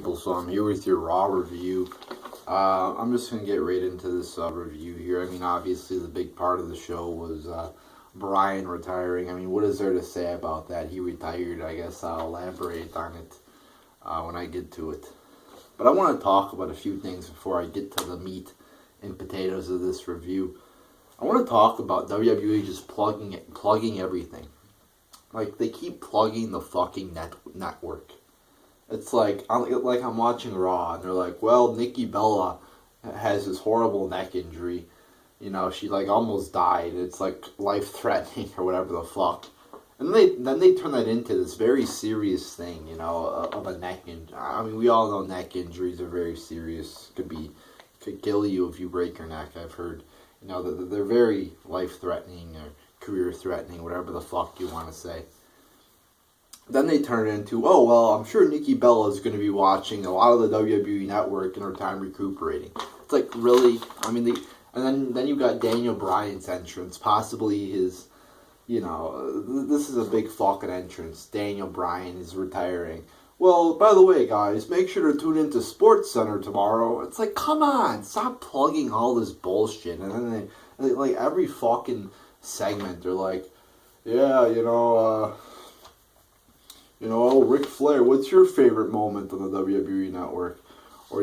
people? So I'm here with your Raw review. I'm just going to get right into this review here. I mean, obviously the big part of the show was Bryan retiring. I mean, what is there to say about that? He retired. I guess I'll elaborate on it when I get to it. But I want to talk about a few things before I get to the meat and potatoes of this review. I want to talk about WWE just plugging everything. Like, they keep plugging the fucking network. It's like I'm watching Raw, and they're like, well, Nikki Bella has this horrible neck injury. You know, she, like, almost died. It's, like, life-threatening or whatever the fuck. And then they turn that into this very serious thing, you know, of a neck injury. I mean, we all know neck injuries are very serious. Could kill you if you break your neck, I've heard. You know, they're very life-threatening or career-threatening, whatever the fuck you want to say. Then they turn it into, oh, well, I'm sure Nikki Bella is going to be watching a lot of the WWE Network in her time recuperating. It's like, really? I mean, and then you got Daniel Bryan's entrance, possibly his, you know, this is a big fucking entrance. Daniel Bryan is retiring. Well, by the way, guys, make sure to tune into SportsCenter tomorrow. It's like, come on, stop plugging all this bullshit. And then they like, every fucking segment, they're like, yeah, oh, Ric Flair, what's your favorite moment on the WWE Network? Or,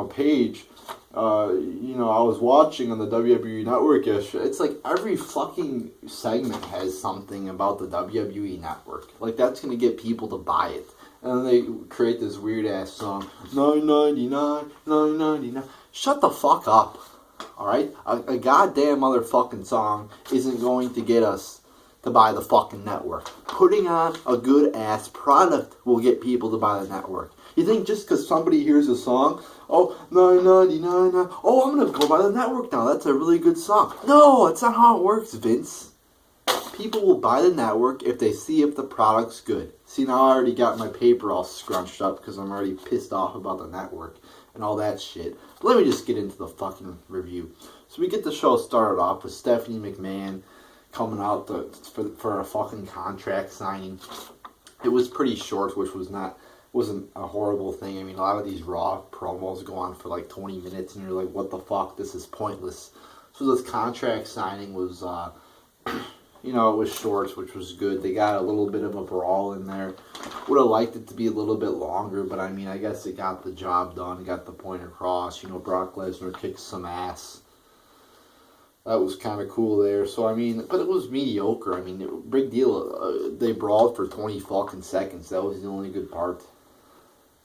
Paige, I was watching on the WWE Network yesterday. It's like every fucking segment has something about the WWE Network. Like, that's going to get people to buy it. And then they create this weird-ass song, $9.99. Shut the fuck up, alright? A goddamn motherfucking song isn't going to get us to buy the fucking network. Putting on a good-ass product will get people to buy the network. You think just because somebody hears a song, oh, $9.99, oh, I'm going to go buy the network now. That's a really good song. No, that's not how it works, Vince. People will buy the network if they see if the product's good. See, now I already got my paper all scrunched up because I'm already pissed off about the network and all that shit. But let me just get into the fucking review. So we get the show started off with Stephanie McMahon coming out for a fucking contract signing. It was pretty short, which wasn't a horrible thing. I mean, a lot of these Raw promos go on for like 20 minutes, and you're like, what the fuck? This is pointless. So this contract signing was, it was short, which was good. They got a little bit of a brawl in there. Would have liked it to be a little bit longer, but I mean, I guess it got the job done, got the point across. Brock Lesnar kicked some ass. That was kind of cool there. So, I mean, but it was mediocre. I mean, big deal. They brawled for 20 fucking seconds. That was the only good part.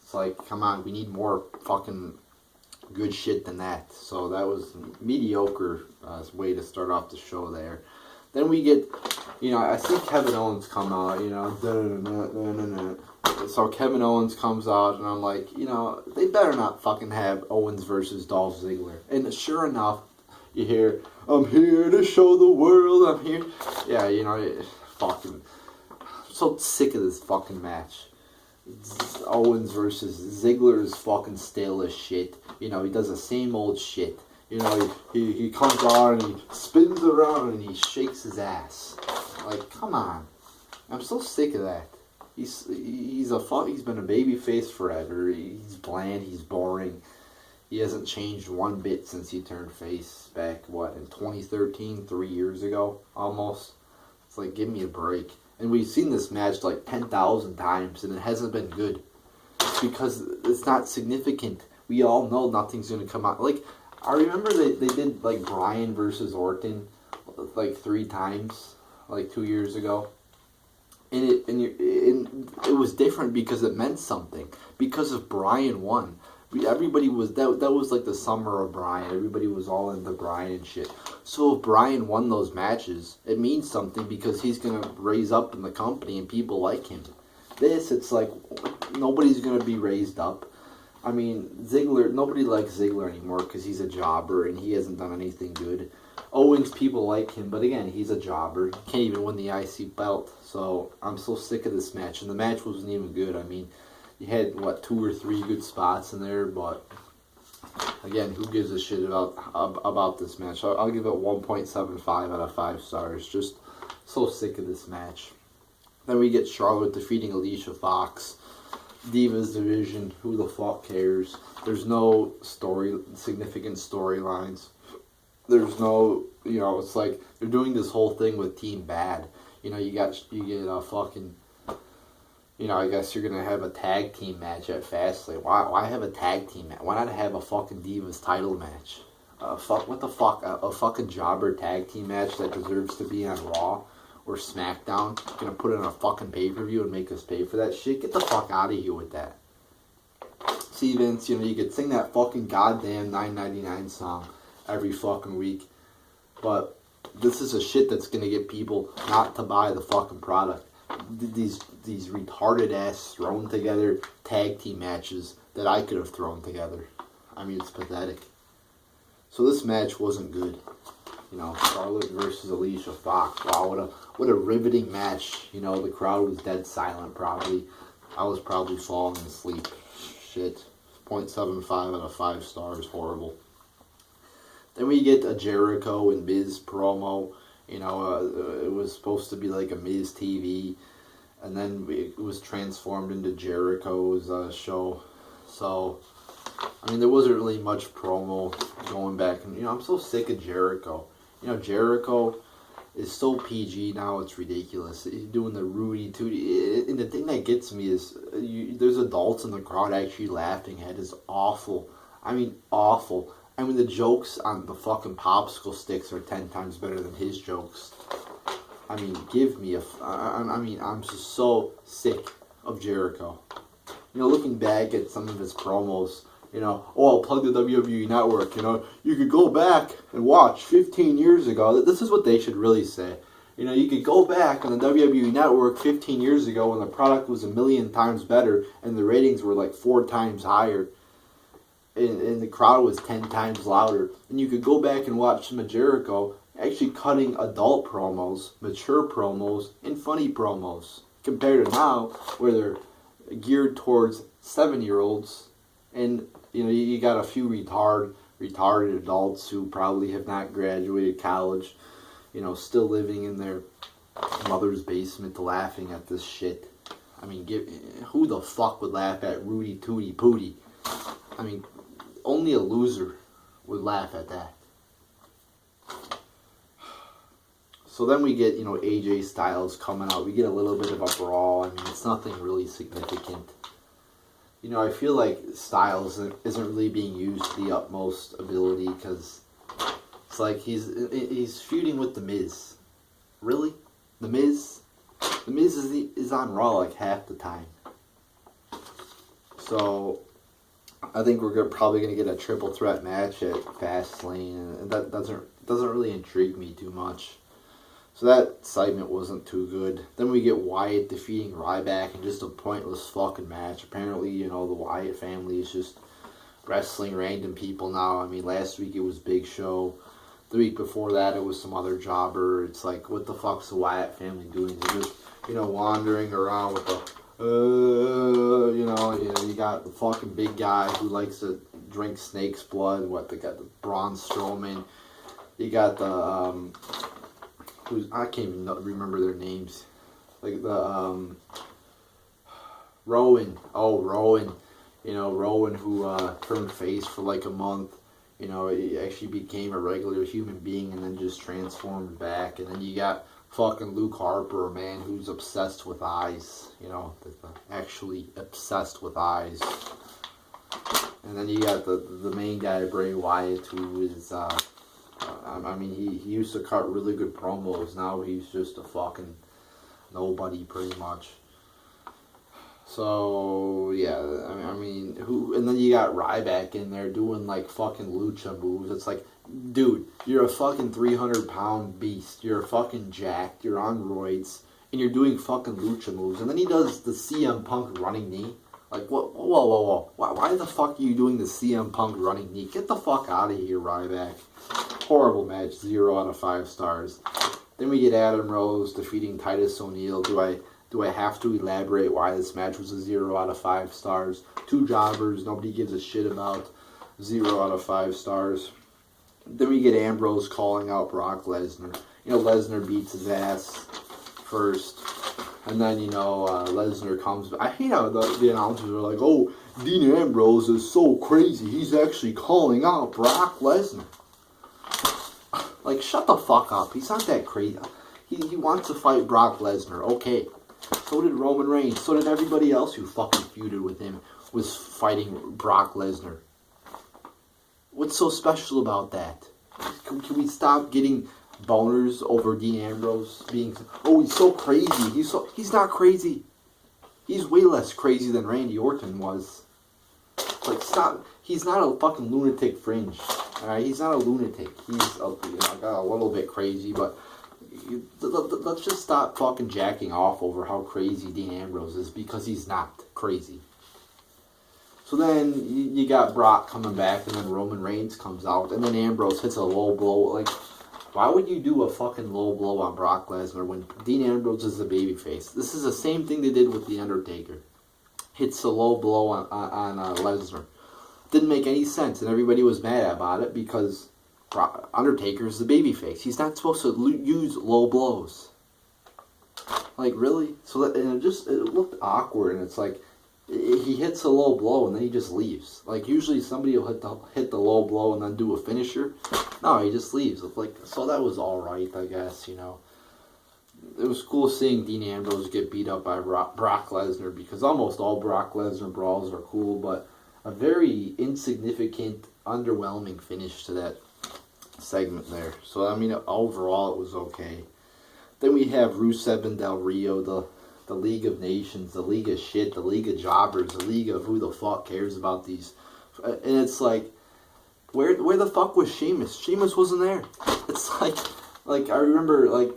It's like, come on, we need more fucking good shit than that. So that was mediocre way to start off the show there. Then we get, I see Kevin Owens come out, So Kevin Owens comes out, and I'm like, they better not fucking have Owens versus Dolph Ziggler. And sure enough, you hear, I'm here to show the world, I'm here. Yeah, fucking, I'm so sick of this fucking match. Owens versus Ziggler is fucking stale as shit. He does the same old shit. He comes on and he spins around and he shakes his ass. Like, come on. I'm so sick of that. He's been a babyface forever. He's bland, he's boring. He hasn't changed one bit since he turned face back, in 2013, 3 years ago, almost. It's like, give me a break. And we've seen this match like 10,000 times, and it hasn't been good. Because it's not significant. We all know nothing's going to come out. Like, I remember they did, like, Bryan versus Orton, like, 3 times, like, 2 years ago. And it was different because it meant something. Because if Bryan won, everybody was, that was like the summer of Bryan. Everybody was all into Bryan and shit. So if Bryan won those matches, it means something because he's going to raise up in the company and people like him. It's like, nobody's going to be raised up. I mean, Ziggler, nobody likes Ziggler anymore because he's a jobber and he hasn't done anything good. Owens, people like him, but again, he's a jobber. He can't even win the IC belt. So I'm so sick of this match. And the match wasn't even good. I mean, you had, 2 or 3 good spots in there, but again, who gives a shit about this match? I'll give it 1.75 out of 5 stars. Just so sick of this match. Then we get Charlotte defeating Alicia Fox. Divas division, who the fuck cares? There's no significant storylines. There's no, it's like they're doing this whole thing with Team Bad. You get a fucking, I guess you're gonna have a tag team match at Fastlane. Why have a tag team match? Why not have a fucking Divas title match? What the fuck? A fucking jobber tag team match that deserves to be on Raw or SmackDown? Gonna put it on a fucking pay-per-view and make us pay for that shit? Get the fuck out of here with that. See, Vince, you could sing that fucking goddamn $9.99 song every fucking week, but this is a shit that's gonna get people not to buy the fucking product. These retarded ass thrown together tag team matches that I could have thrown together. I mean, it's pathetic. So this match wasn't good. Charlotte versus Alicia Fox. Wow, what a riveting match. The crowd was dead silent probably. I was probably falling asleep. Shit. 0.75 out of 5 stars. Horrible. Then we get a Jericho and Miz promo. It was supposed to be like a Miz TV. And then it was transformed into Jericho's show. So, there wasn't really much promo going back. And, I'm so sick of Jericho. Jericho is so PG now, it's ridiculous. He's doing the Rudy Tooty. And the thing that gets me is there's adults in the crowd actually laughing at it. It's awful. Awful. The jokes on the fucking popsicle sticks are 10 times better than his jokes. Give me I'm just so sick of Jericho. Looking back at some of his promos, I'll plug the WWE Network, you could go back and watch 15 years ago. This is what they should really say. You could go back on the WWE Network 15 years ago when the product was 1,000,000 times better and the ratings were like 4 times higher. And the crowd was 10 times louder. And you could go back and watch some of Jericho actually cutting adult promos, mature promos, and funny promos. Compared to now, where they're geared towards 7-year-olds. And, you got a few retarded adults who probably have not graduated college, still living in their mother's basement laughing at this shit. Who the fuck would laugh at Rudy Tooty Pooty? Only a loser would laugh at that. So then we get, AJ Styles coming out. We get a little bit of a brawl. It's nothing really significant. I feel like Styles isn't really being used to the utmost ability because it's like he's feuding with The Miz. Really? The Miz? The Miz is on Raw like half the time. So I think we're probably going to get a triple threat match at Fastlane, and that doesn't really intrigue me too much. So that segment wasn't too good. Then we get Wyatt defeating Ryback in just a pointless fucking match. Apparently, the Wyatt family is just wrestling random people now. Last week it was Big Show. The week before that it was some other jobber. It's like, what the fuck's the Wyatt family doing? They're just, wandering around with the, you got the fucking big guy who likes to drink snake's blood. They got the Braun Strowman. You got the, I can't even remember their names. Like the, Rowan. Oh, Rowan. Rowan who turned face for like a month. He actually became a regular human being and then just transformed back. And then you got fucking Luke Harper, a man who's obsessed with eyes. Actually obsessed with eyes. And then you got the main guy, Bray Wyatt, who is, he used to cut really good promos. Now he's just a fucking nobody, pretty much. So, yeah, and then you got Ryback in there doing, like, fucking lucha moves. It's like, dude, you're a fucking 300-pound beast. You're fucking jacked. You're on roids. And you're doing fucking lucha moves. And then he does the CM Punk running knee. Like, whoa. Why the fuck are you doing the CM Punk running knee? Get the fuck out of here, Ryback. Horrible match. 0 out of 5 stars. Then we get Adam Rose defeating Titus O'Neil. Do I have to elaborate why this match was a 0 out of 5 stars? 2 jobbers nobody gives a shit about. 0 out of 5 stars. Then we get Ambrose calling out Brock Lesnar. Lesnar beats his ass first. And then, Lesnar comes. I hate how the announcers are like, oh, Dean Ambrose is so crazy. He's actually calling out Brock Lesnar. Like, shut the fuck up. He's not that crazy. He wants to fight Brock Lesnar. Okay. So did Roman Reigns. So did everybody else who fucking feuded with him was fighting Brock Lesnar. What's so special about that? Can we stop getting boners over Dean Ambrose being, oh, he's so crazy. He's not crazy. He's way less crazy than Randy Orton was. Like, stop. He's not a fucking lunatic fringe. Alright, he's not a lunatic. He's got a little bit crazy, but let's just stop fucking jacking off over how crazy Dean Ambrose is, because he's not crazy. So then you got Brock coming back, and then Roman Reigns comes out, and then Ambrose hits a low blow. Like, why would you do a fucking low blow on Brock Lesnar when Dean Ambrose is a babyface? This is the same thing they did with The Undertaker. Hits a low blow on Lesnar. Didn't make any sense, and everybody was mad about it because Undertaker's the babyface. He's not supposed to use low blows. Like, really? So that, and it looked awkward, and it's like he hits a low blow and then he just leaves. Like, usually somebody will hit the low blow and then do a finisher. No, he just leaves. Like, so that was all right, I guess. It was cool seeing Dean Ambrose get beat up by Brock Lesnar, because almost all Brock Lesnar brawls are cool, but a very insignificant, underwhelming finish to that segment there. So, I mean, overall it was okay. Then we have Rusev and Del Rio, the League of Nations, the League of Shit, the League of Jobbers, the League of who the fuck cares about these. And it's like, where the fuck was Sheamus? Sheamus wasn't there. It's like I remember, like,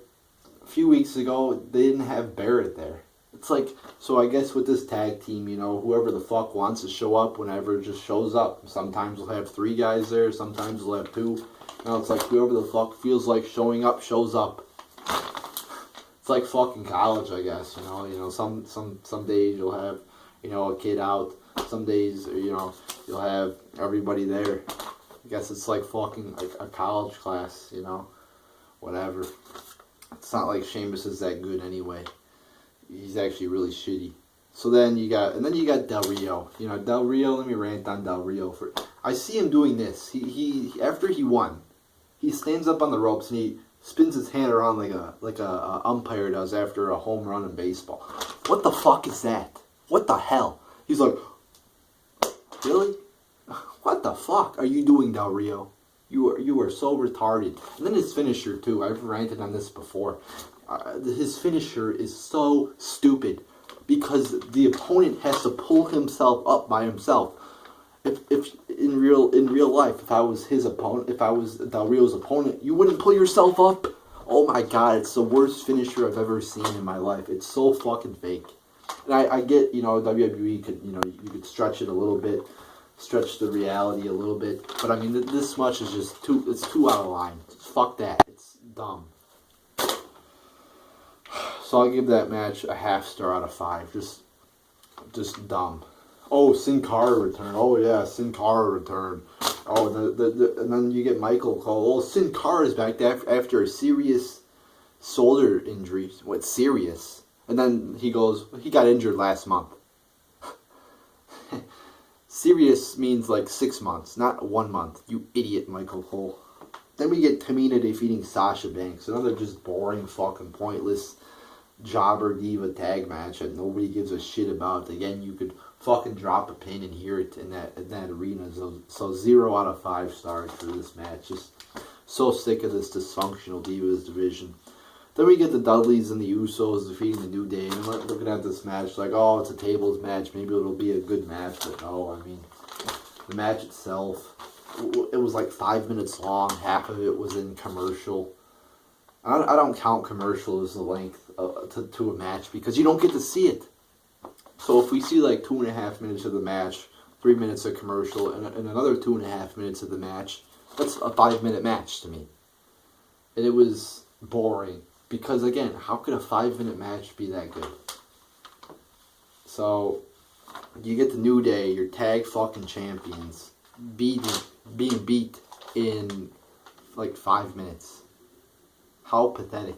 a few weeks ago, they didn't have Barrett there. It's like, so I guess with this tag team, whoever the fuck wants to show up whenever just shows up. Sometimes we'll have 3 guys there, sometimes we'll have 2. It's like whoever the fuck feels like showing up, shows up. It's like fucking college, I guess, some days you'll have, a kid out. Some days, you'll have everybody there. I guess it's like fucking like a college class, whatever. It's not like Sheamus is that good anyway. He's actually really shitty. So then you got Del Rio. Del Rio, let me rant on Del Rio. I see him doing this. He after he won, he stands up on the ropes and he spins his hand around like a umpire does after a home run in baseball. What the fuck is that? What the hell? He's like, really? What the fuck are you doing, Del Rio? You are so retarded. And then his finisher too. I've ranted on this before. His finisher is so stupid because the opponent has to pull himself up by himself. If in real life, if I was his opponent, if I was Del Rio's opponent, you wouldn't pull yourself up. Oh my god, it's the worst finisher I've ever seen in my life. It's so fucking fake. And I get, WWE could, you could stretch it a little bit, stretch the reality a little bit, but I mean, this much is just it's too out of line. Fuck that. It's dumb. So I'll give that match a 0.5 star out of 5. Just dumb. Oh, Sin Cara return. Oh yeah, Sin Cara return. Oh, and then you get Michael Cole. Oh, Sin Cara is back after a serious shoulder injury. What, serious? And then he goes, he got injured last month. Serious means like 6 months, not 1 month. You idiot, Michael Cole. Then we get Tamina defeating Sasha Banks. Another just boring, fucking pointless jobber diva tag match that nobody gives a shit about. Again, you could fucking drop a pin and hear it in that arena. So 0 out of 5 stars for this match. Just so sick of this dysfunctional divas division. Then we get the Dudleys and the Usos defeating the New Day. And looking at this match like, oh, it's a tables match. Maybe it'll be a good match. But no, I mean, the match itself, it was like 5 minutes long. Half of it was in commercial. I don't count commercial as the length to a match because you don't get to see it. So if we see like 2.5 minutes of the match, 3 minutes of commercial, and another 2.5 minutes of the match, that's a 5-minute match to me. And it was boring because, again, how could a 5-minute match be that good? So you get the New Day, your tag fucking champions, being beat in like 5 minutes. How pathetic.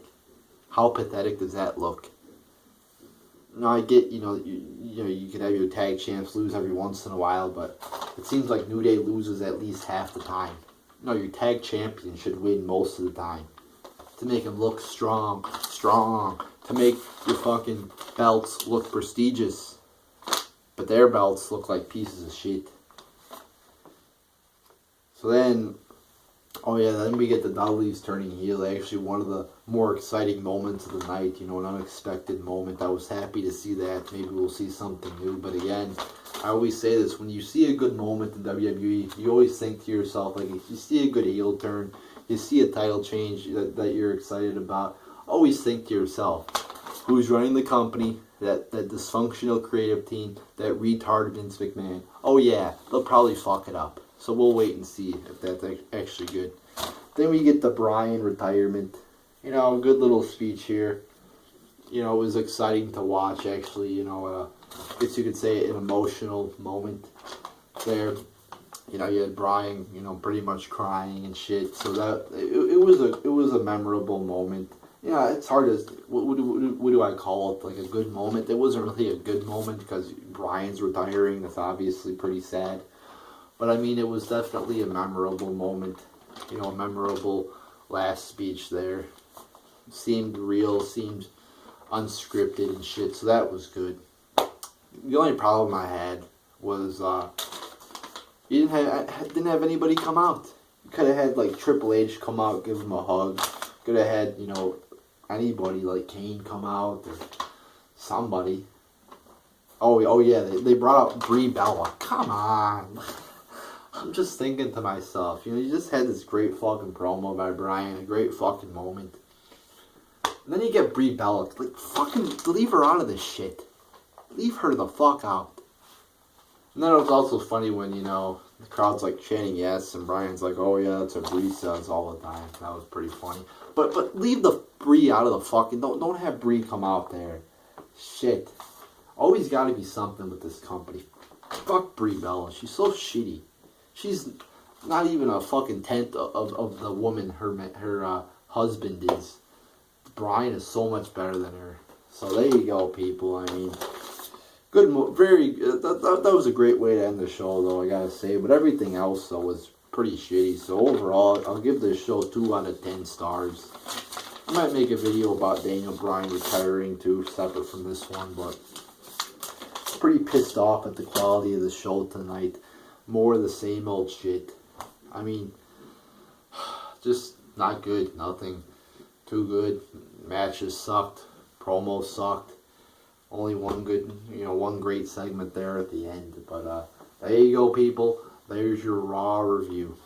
How pathetic does that look? I get, you could have your tag champs lose every once in a while, but it seems like New Day loses at least half the time. Your tag champion should win most of the time. To make them look strong. To make your fucking belts look prestigious. But their belts look like pieces of shit. So then, then we get the Dudleys turning heel. Actually, one of the more exciting moments of the night. An unexpected moment. I was happy to see that. Maybe we'll see something new. But again, I always say this. When you see a good moment in WWE, you always think to yourself, like, if you see a good heel turn, you see a title change that you're excited about, always think to yourself, who's running the company? That dysfunctional creative team, that retard Vince McMahon. Oh yeah, they'll probably fuck it up. So we'll wait and see if that's actually good. Then we get the BRYAN retirement. A good little speech here. It was exciting to watch, actually. I guess you could say an emotional moment there. You had BRYAN, pretty much crying and shit. So that it was a memorable moment. It's hard to, what do I call it? Like a good moment. It wasn't really a good moment because BRYAN's retiring. That's obviously pretty sad. But I mean, it was definitely a memorable moment. A memorable last speech there. Seemed real, seemed unscripted and shit. So that was good. The only problem I had was you didn't have anybody come out. You could have had like Triple H come out, give him a hug. Could have had anybody like Kane come out or somebody. Oh yeah, they brought out Brie Bella. Come on. I'm just thinking to myself, you just had this great fucking promo by BRYAN, a great fucking moment. And then you get Brie Bella. Like, fucking leave her out of this shit. Leave her the fuck out. And then it was also funny when, the crowd's like chanting yes, and BRYAN's like, oh yeah, that's what Brie says all the time. That was pretty funny. But leave the Brie out of the fucking, don't have Brie come out there. Shit. Always gotta be something with this company. Fuck Brie Bella. She's so shitty. She's not even a fucking tenth of the woman her husband is. BRYAN is so much better than her. So there you go, people. I mean, good, very. That was a great way to end the show, though, I gotta say. But everything else, though, was pretty shitty. So overall, I'll give this show 2 out of 10 stars. I might make a video about Daniel Bryan retiring too, separate from this one. But pretty pissed off at the quality of the show tonight. More of the same old shit. I mean, just not good. Nothing too good. Matches sucked. Promos sucked. Only one good, one great segment there at the end. But there you go, people. There's your Raw review.